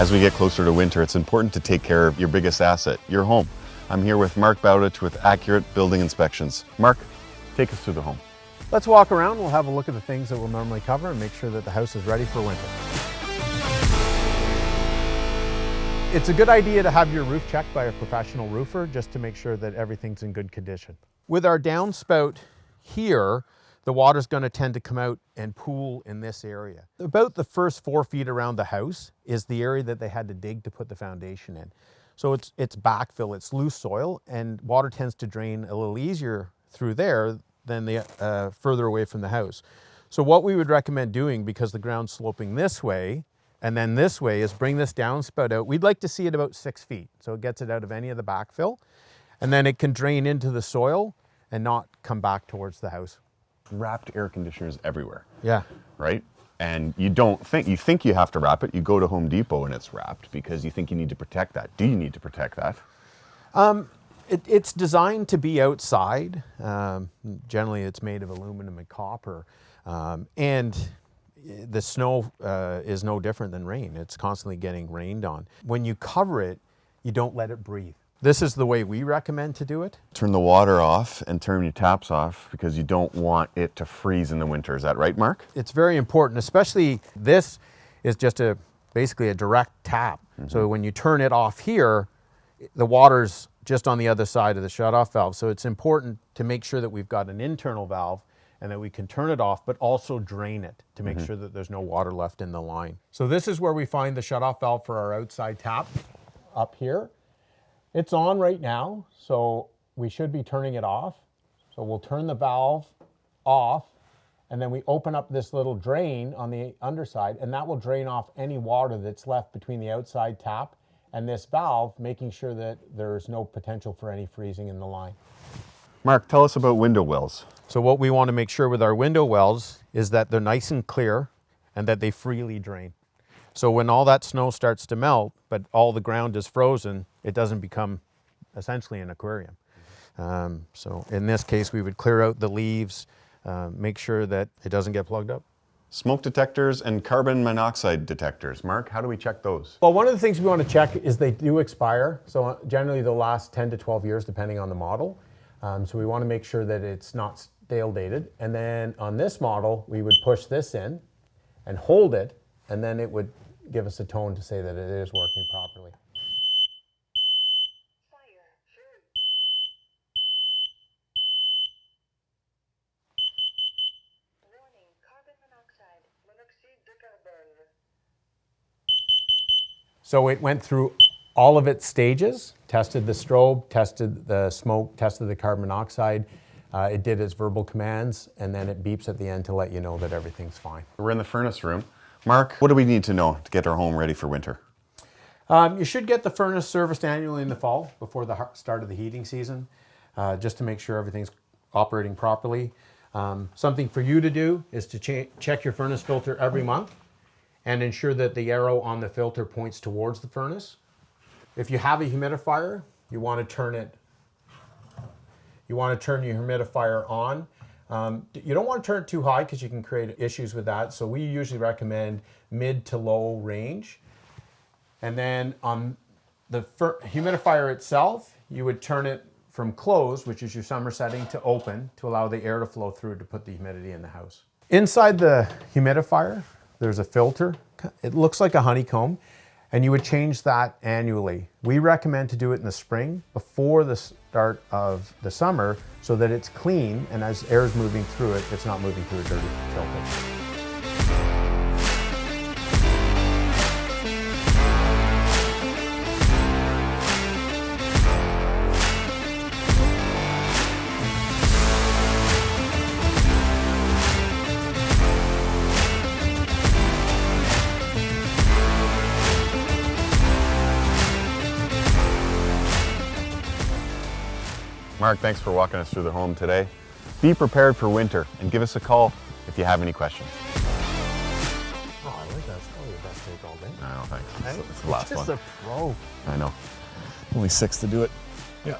As we get closer to winter, it's important to take care of your biggest asset, your home. I'm here with Mark Bowditch with Accurate Building Inspections. Mark, take us through the home. Let's walk around. We'll have a look at the things that we'll normally cover and make sure that the house is ready for winter. It's a good idea to have your roof checked by a professional roofer just to make sure that everything's in good condition. With our downspout here, the water's going to tend to come out and pool in this area. About the first 4 feet around the house is the area that they had to dig to put the foundation in. So it's backfill, it's loose soil, and water tends to drain a little easier through there than the further away from the house. So what we would recommend doing, because the ground's sloping this way and then this way, is bring this downspout out. We'd like to see it about 6 feet, so it gets it out of any of the backfill, and then it can drain into the soil and not come back towards the house. Wrapped air conditioners everywhere. Yeah. Right? And you think you have to wrap it. You go to Home Depot and it's wrapped because you think you need to protect that. Do you need to protect that? It's designed to be outside. Generally, it's made of aluminum and copper. And the snow is no different than rain. It's constantly getting rained on. When you cover it, you don't let it breathe. This is the way we recommend to do it. Turn the water off and turn your taps off because you don't want it to freeze in the winter. Is that right, Mark? It's very important, especially this is just basically a direct tap. Mm-hmm. So when you turn it off here, the water's just on the other side of the shutoff valve. So it's important to make sure that we've got an internal valve and that we can turn it off, but also drain it to make sure that there's no water left in the line. So this is where we find the shutoff valve for our outside tap up here. It's on right now, so we should be turning it off. So we'll turn the valve off, and then we open up this little drain on the underside, and that will drain off any water that's left between the outside tap and this valve, making sure that there's no potential for any freezing in the line. Mark, tell us about window wells. So what we want to make sure with our window wells is that they're nice and clear and that they freely drain. So when all that snow starts to melt, but all the ground is frozen, it doesn't become essentially an aquarium. So in this case, we would clear out the leaves, make sure that it doesn't get plugged up. Smoke detectors and carbon monoxide detectors. Mark, how do we check those? Well, one of the things we want to check is they do expire. So generally they'll last 10 to 12 years, depending on the model. So we want to make sure that it's not stale dated. And then on this model, we would push this in and hold it, and then it would give us a tone to say that it is working properly. Warning, carbon monoxide. So it went through all of its stages, tested the strobe, tested the smoke, tested the carbon monoxide. It did its verbal commands, and then it beeps at the end to let you know that everything's fine. We're in the furnace room. Mark, what do we need to know to get our home ready for winter? You should get the furnace serviced annually in the fall before the start of the heating season, just to make sure everything's operating properly. Something for you to do is to check your furnace filter every month and ensure that the arrow on the filter points towards the furnace. If you have a humidifier, you want to turn your humidifier on. You don't want to turn it too high because you can create issues with that. So we usually recommend mid to low range. And then on the humidifier itself, you would turn it from closed, which is your summer setting, to open to allow the air to flow through to put the humidity in the house. Inside the humidifier, there's a filter. It looks like a honeycomb, and you would change that annually. We recommend to do it in the spring before the start of the summer so that it's clean, and as air is moving through it, it's not moving through a dirty filter. Mark, thanks for walking us through the home today. Be prepared for winter and give us a call if you have any questions. Oh, I like that. It's probably the best take all day. I know, thanks. Hey, It's the last just one. a pro. I know. Only 6 to do it. Yeah.